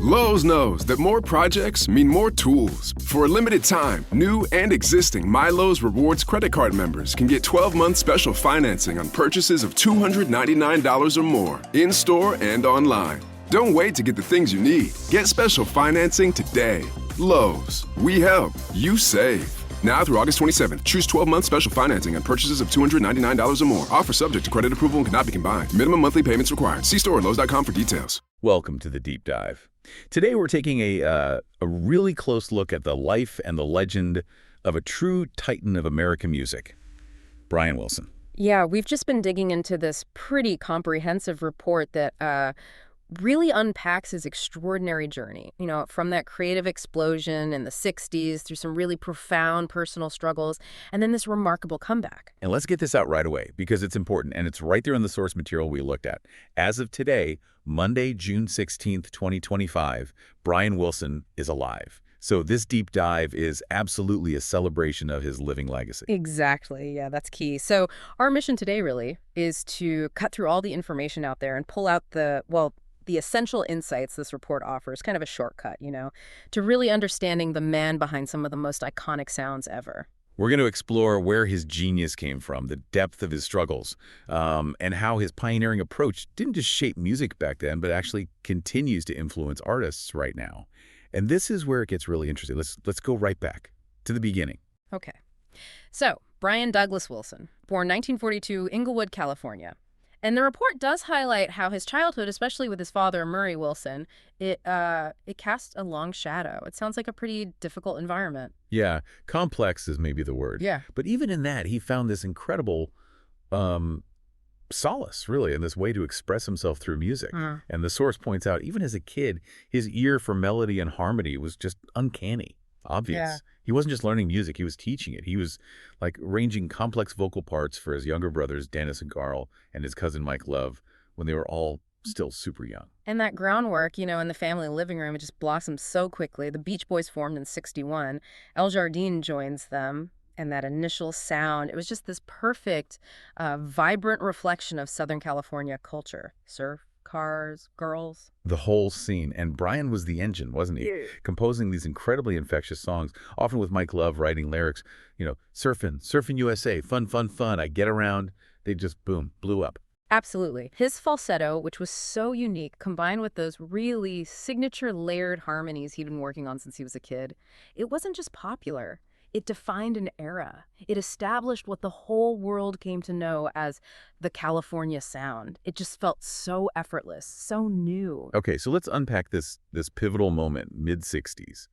Lowe's knows that more projects mean more tools. For a limited time, new and existing My Lowe's Rewards credit card members can get 12-month special financing on purchases of $299 or more, in-store and online. Don't wait to get the things you need. Get special financing today. Lowe's. We help. You save. Now through August 27th, choose 12-month special financing on purchases of $299 or more. Offer subject to credit approval and cannot be combined. Minimum monthly payments required. See store at Lowes.com for details. Welcome to the Deep Dive. Today we're taking a really close look at the life and the legend of a true titan of American music, Brian Wilson. Yeah, we've just been digging into this pretty comprehensive report that really unpacks his extraordinary journey, from that creative explosion in the 60s through some really profound personal struggles, and then this remarkable comeback. And let's get this out right away because it's important, and it's right there in the source material we looked at. As of today, Monday, June 16th, 2025, Brian Wilson is alive. So this deep dive is absolutely a celebration of his living legacy. Exactly. Yeah, that's key. So our mission today really is to cut through all the information out there and pull out the essential insights this report offers, kind of a shortcut, to really understanding the man behind some of the most iconic sounds ever. We're going to explore where his genius came from, the depth of his struggles, and how his pioneering approach didn't just shape music back then, but actually continues to influence artists right now. And this is where it gets really interesting. Let's go right back to the beginning. Okay. So, Brian Douglas Wilson, born 1942, Inglewood, California. And the report does highlight how his childhood, especially with his father, Murray Wilson, it cast a long shadow. It sounds like a pretty difficult environment. Yeah, complex is maybe the word. Yeah. But even in that, he found this incredible solace, really, in this way to express himself through music. And the source points out, even as a kid, his ear for melody and harmony was just uncanny, obvious. Yeah. He wasn't just learning music, he was teaching it. He was like arranging complex vocal parts for his younger brothers, Dennis and Carl, and his cousin Mike Love, when they were all still super young. And that groundwork, in the family living room, it just blossomed so quickly. The Beach Boys formed in '61. El Jardine joins them. And that initial sound, it was just this perfect, vibrant reflection of Southern California culture. Surf, cars, girls. The whole scene. And Brian was the engine, wasn't he? Yeah. Composing these incredibly infectious songs, often with Mike Love writing lyrics, surfing USA, fun, fun, fun, I get around. They just, boom, blew up. Absolutely. His falsetto, which was so unique, combined with those really signature layered harmonies he'd been working on since he was a kid, it wasn't just popular. It defined an era. It established what the whole world came to know as the California sound. It just felt so effortless, so new. Okay, so let's unpack this pivotal moment, mid-'60s.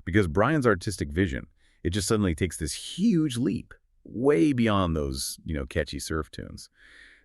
Because Brian's artistic vision, it just suddenly takes this huge leap, way beyond those, catchy surf tunes.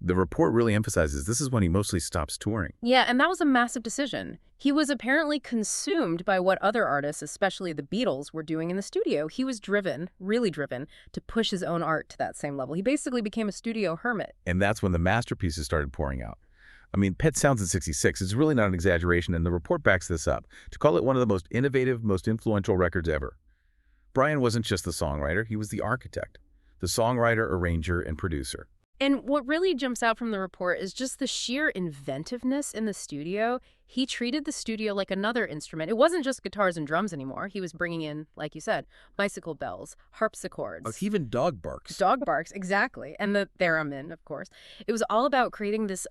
The report really emphasizes this is when he mostly stops touring. Yeah, and that was a massive decision. He was apparently consumed by what other artists, especially the Beatles, were doing in the studio. He was driven, really driven, to push his own art to that same level. He basically became a studio hermit. And that's when the masterpieces started pouring out. I mean, Pet Sounds in '66 is really not an exaggeration, and the report backs this up. To call it one of the most innovative, most influential records ever. Brian wasn't just the songwriter, he was the architect, the songwriter, arranger, and producer. And what really jumps out from the report is just the sheer inventiveness in the studio. He treated the studio like another instrument. It wasn't just guitars and drums anymore. He was bringing in, like you said, bicycle bells, harpsichords. Oh, even dog barks. Dog barks, exactly. And the theremin, of course. It was all about creating this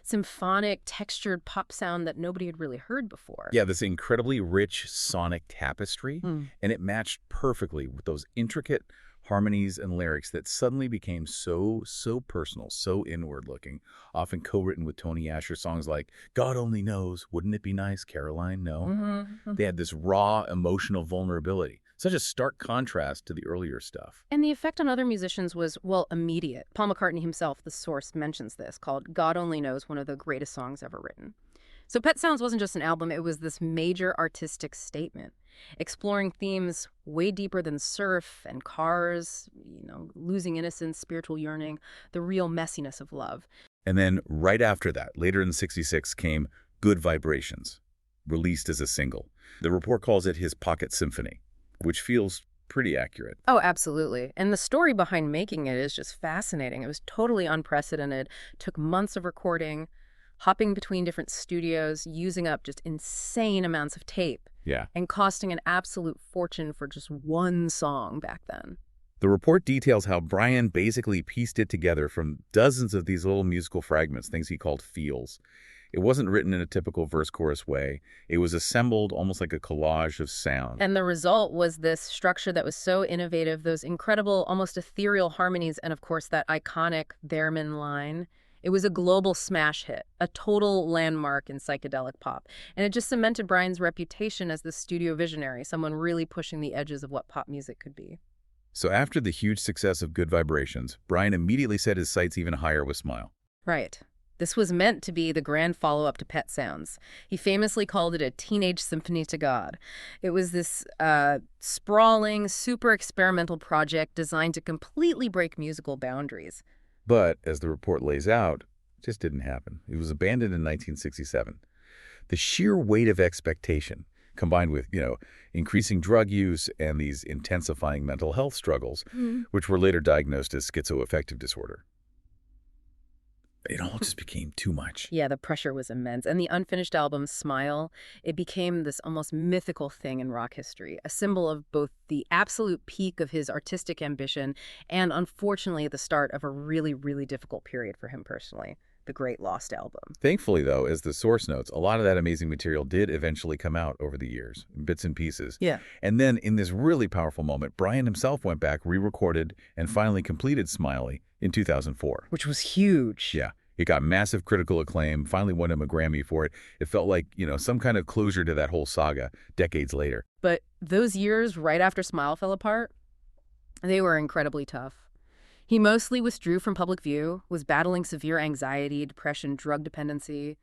symphonic, textured pop sound that nobody had really heard before. Yeah, this incredibly rich sonic tapestry. And it matched perfectly with those intricate harmonies and lyrics that suddenly became so personal, so inward-looking, often co-written with Tony Asher songs like God Only Knows, Wouldn't It Be Nice, Caroline? No. They had this raw, emotional vulnerability, such a stark contrast to the earlier stuff. And the effect on other musicians was, immediate. Paul McCartney himself, the source, mentions this, called God Only Knows, one of the greatest songs ever written. So Pet Sounds wasn't just an album, it was this major artistic statement, exploring themes way deeper than surf and cars, losing innocence, spiritual yearning, the real messiness of love. And then right after that, later in '66, came Good Vibrations, released as a single. The report calls it his pocket symphony, which feels pretty accurate. Oh, absolutely. And the story behind making it is just fascinating. It was totally unprecedented, took months of recording. hopping between different studios, using up just insane amounts of tape, Yeah. and costing an absolute fortune for just one song back then. The report details how Brian basically pieced it together from dozens of these little musical fragments, things he called feels. It wasn't written in a typical verse-chorus way. It was assembled almost like a collage of sound. And the result was this structure that was so innovative, those incredible, almost ethereal harmonies, and of course that iconic theremin line. It was a global smash hit, a total landmark in psychedelic pop. And it just cemented Brian's reputation as the studio visionary, someone really pushing the edges of what pop music could be. So after the huge success of Good Vibrations, Brian immediately set his sights even higher with Smile. Right. This was meant to be the grand follow-up to Pet Sounds. He famously called it a teenage symphony to God. It was this sprawling, super experimental project designed to completely break musical boundaries. But, as the report lays out, it just didn't happen. It was abandoned in 1967. The sheer weight of expectation, combined with, increasing drug use and these intensifying mental health struggles, which were later diagnosed as schizoaffective disorder. It all just became too much. Yeah, the pressure was immense. And the unfinished album, Smile, it became this almost mythical thing in rock history, a symbol of both the absolute peak of his artistic ambition and, unfortunately, the start of a really, really difficult period for him personally, the Great Lost Album. Thankfully, though, as the source notes, a lot of that amazing material did eventually come out over the years, in bits and pieces. Yeah. And then, in this really powerful moment, Brian himself went back, re-recorded, and finally completed Smiley in 2004. Which was huge. Yeah. It got massive critical acclaim, finally won him a Grammy for it. It felt like, some kind of closure to that whole saga decades later. But those years right after Smile fell apart, they were incredibly tough. He mostly withdrew from public view, was battling severe anxiety, depression, drug dependency.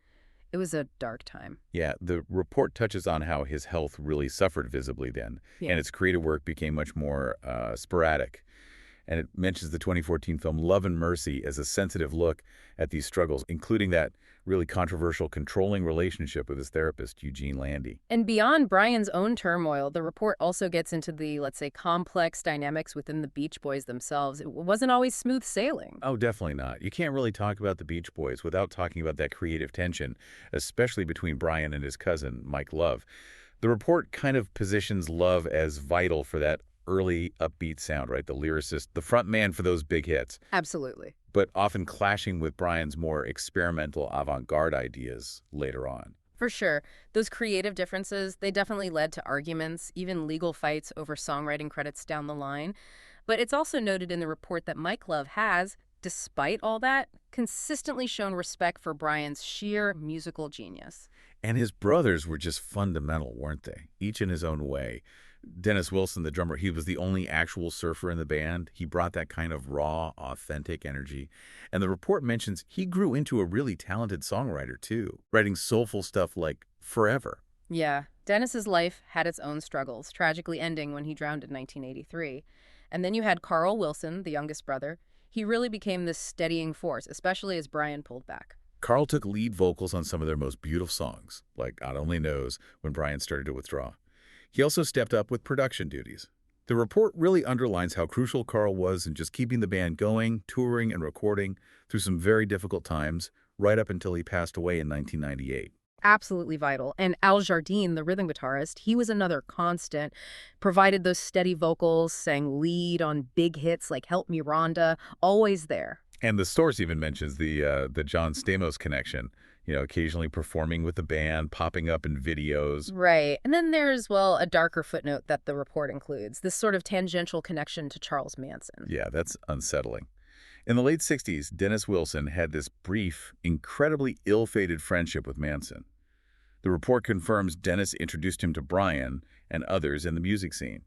It was a dark time. Yeah, the report touches on how his health really suffered visibly then, and his creative work became much more sporadic. And it mentions the 2014 film Love and Mercy as a sensitive look at these struggles, including that really controversial controlling relationship with his therapist, Eugene Landy. And beyond Brian's own turmoil, the report also gets into the, let's say, complex dynamics within the Beach Boys themselves. It wasn't always smooth sailing. Oh, definitely not. You can't really talk about the Beach Boys without talking about that creative tension, especially between Brian and his cousin, Mike Love. The report kind of positions Love as vital for that early upbeat sound, right? The lyricist, the front man for those big hits. Absolutely. But often clashing with Brian's more experimental avant-garde ideas later on. For sure. Those creative differences, they definitely led to arguments, even legal fights over songwriting credits down the line. But it's also noted in the report that Mike Love has, despite all that, consistently shown respect for Brian's sheer musical genius. And his brothers were just fundamental, weren't they? Each in his own way. Dennis Wilson, the drummer, he was the only actual surfer in the band. He brought that kind of raw, authentic energy. And the report mentions he grew into a really talented songwriter, too, writing soulful stuff like Forever. Yeah, Dennis's life had its own struggles, tragically ending when he drowned in 1983. And then you had Carl Wilson, the youngest brother. He really became this steadying force, especially as Brian pulled back. Carl took lead vocals on some of their most beautiful songs, like God Only Knows, when Brian started to withdraw. He also stepped up with production duties. The report really underlines how crucial Carl was in just keeping the band going, touring, and recording through some very difficult times, right up until he passed away in 1998. Absolutely vital. And Al Jardine, the rhythm guitarist, he was another constant, provided those steady vocals, sang lead on big hits like Help Me Rhonda, always there. And the source even mentions the John Stamos connection, occasionally performing with the band, popping up in videos. Right. And then there's, well, a darker footnote that the report includes, this sort of tangential connection to Charles Manson. Yeah, that's unsettling. In the late 60s, Dennis Wilson had this brief, incredibly ill-fated friendship with Manson. The report confirms Dennis introduced him to Brian and others in the music scene.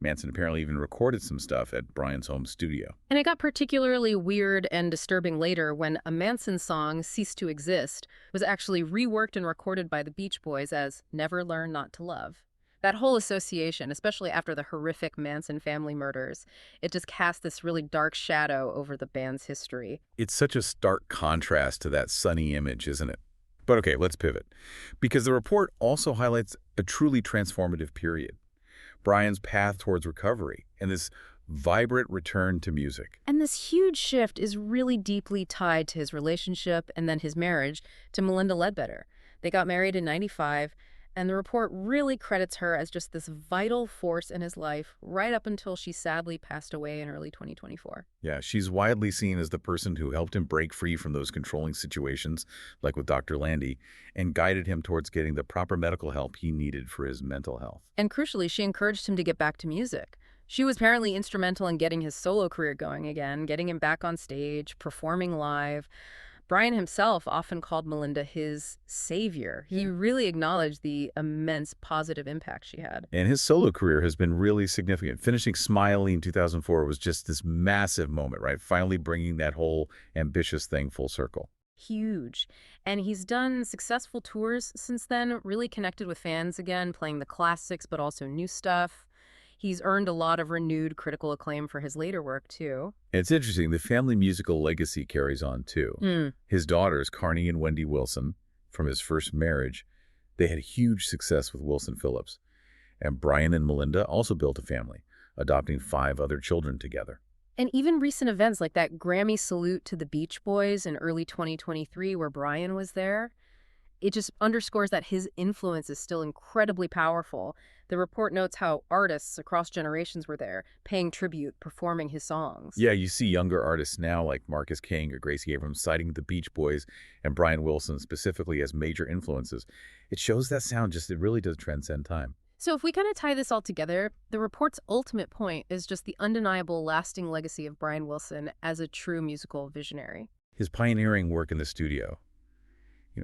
Manson apparently even recorded some stuff at Brian's home studio. And it got particularly weird and disturbing later when a Manson song, Cease to Exist, was actually reworked and recorded by the Beach Boys as Never Learn Not to Love. That whole association, especially after the horrific Manson family murders, it just cast this really dark shadow over the band's history. It's such a stark contrast to that sunny image, isn't it? But okay, let's pivot. Because the report also highlights a truly transformative period. Brian's path towards recovery and this vibrant return to music. And this huge shift is really deeply tied to his relationship and then his marriage to Melinda Ledbetter. They got married in '95, and the report really credits her as just this vital force in his life right up until she sadly passed away in early 2024. Yeah, she's widely seen as the person who helped him break free from those controlling situations, like with Dr. Landy, and guided him towards getting the proper medical help he needed for his mental health. And crucially, she encouraged him to get back to music. She was apparently instrumental in getting his solo career going again, getting him back on stage, performing live. Brian himself often called Melinda his savior. He really acknowledged the immense positive impact she had. And his solo career has been really significant. Finishing Smiley in 2004 was just this massive moment, right? Finally bringing that whole ambitious thing full circle. Huge. And he's done successful tours since then, really connected with fans again, playing the classics, but also new stuff. He's earned a lot of renewed critical acclaim for his later work, too. And it's interesting, the family musical legacy carries on, too. His daughters, Carney and Wendy Wilson, from his first marriage, they had huge success with Wilson Phillips. And Brian and Melinda also built a family, adopting 5 other children together. And even recent events like that Grammy salute to the Beach Boys in early 2023 where Brian was there, it just underscores that his influence is still incredibly powerful. The report notes how artists across generations were there, paying tribute, performing his songs. Yeah, you see younger artists now like Marcus King or Gracie Abrams citing the Beach Boys and Brian Wilson specifically as major influences. It shows that sound it really does transcend time. So if we kind of tie this all together, the report's ultimate point is just the undeniable lasting legacy of Brian Wilson as a true musical visionary. His pioneering work in the studio,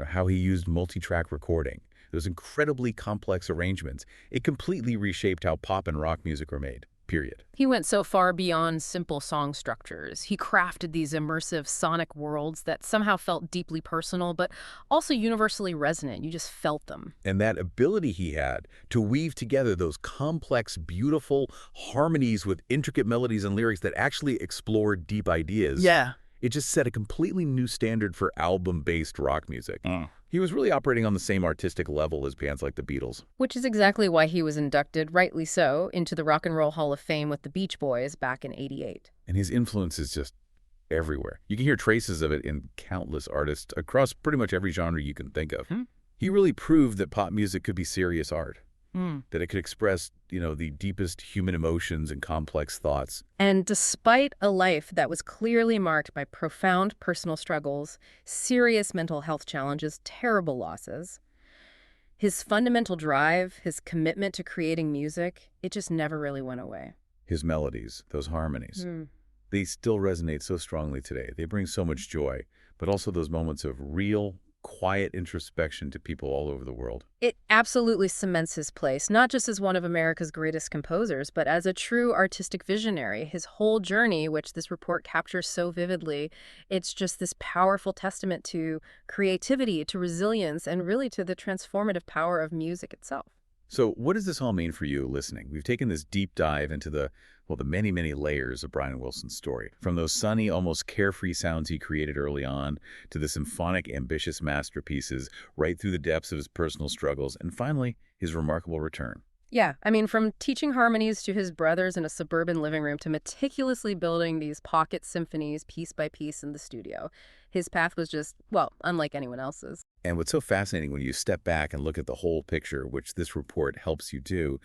how he used multi-track recording, those incredibly complex arrangements, it completely reshaped how pop and rock music were made, period. He went so far beyond simple song structures. He crafted these immersive sonic worlds that somehow felt deeply personal, but also universally resonant. You just felt them. And that ability he had to weave together those complex, beautiful harmonies with intricate melodies and lyrics that actually explored deep ideas. Yeah. It just set a completely new standard for album-based rock music. He was really operating on the same artistic level as bands like the Beatles. Which is exactly why he was inducted, rightly so, into the Rock and Roll Hall of Fame with the Beach Boys back in '88. And his influence is just everywhere. You can hear traces of it in countless artists across pretty much every genre you can think of. He really proved that pop music could be serious art. That it could express, the deepest human emotions and complex thoughts. And despite a life that was clearly marked by profound personal struggles, serious mental health challenges, terrible losses, his fundamental drive, his commitment to creating music, it just never really went away. His melodies, those harmonies, they still resonate so strongly today. They bring so much joy, but also those moments of real, quiet introspection to people all over the world. It absolutely cements his place, not just as one of America's greatest composers, but as a true artistic visionary. His whole journey, which this report captures so vividly, it's just this powerful testament to creativity, to resilience, and really to the transformative power of music itself. So what does this all mean for you listening? We've taken this deep dive into the many, many layers of Brian Wilson's story. From those sunny, almost carefree sounds he created early on, to the symphonic, ambitious masterpieces, right through the depths of his personal struggles, and finally, his remarkable return. Yeah, from teaching harmonies to his brothers in a suburban living room to meticulously building these pocket symphonies piece by piece in the studio, his path was just, unlike anyone else's. And what's so fascinating when you step back and look at the whole picture, which this report helps you do,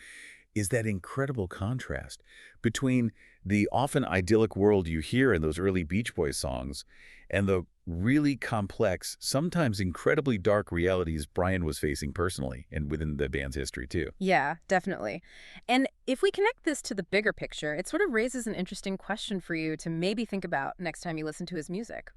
is that incredible contrast between the often idyllic world you hear in those early Beach Boys songs and the really complex, sometimes incredibly dark realities Brian was facing personally and within the band's history too. Yeah, definitely. And if we connect this to the bigger picture, it sort of raises an interesting question for you to maybe think about next time you listen to his music.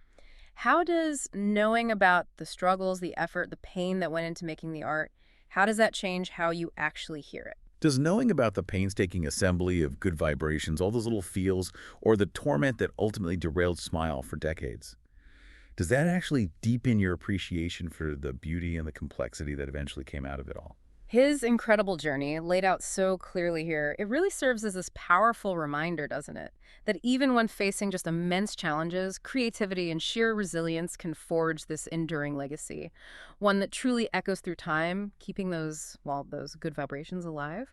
How does knowing about the struggles, the effort, the pain that went into making the art, how does that change how you actually hear it? Does knowing about the painstaking assembly of good vibrations, all those little feels, or the torment that ultimately derailed Smile for decades, does that actually deepen your appreciation for the beauty and the complexity that eventually came out of it all? His incredible journey, laid out so clearly here, it really serves as this powerful reminder, doesn't it? That even when facing just immense challenges, creativity and sheer resilience can forge this enduring legacy. One that truly echoes through time, keeping those good vibrations alive.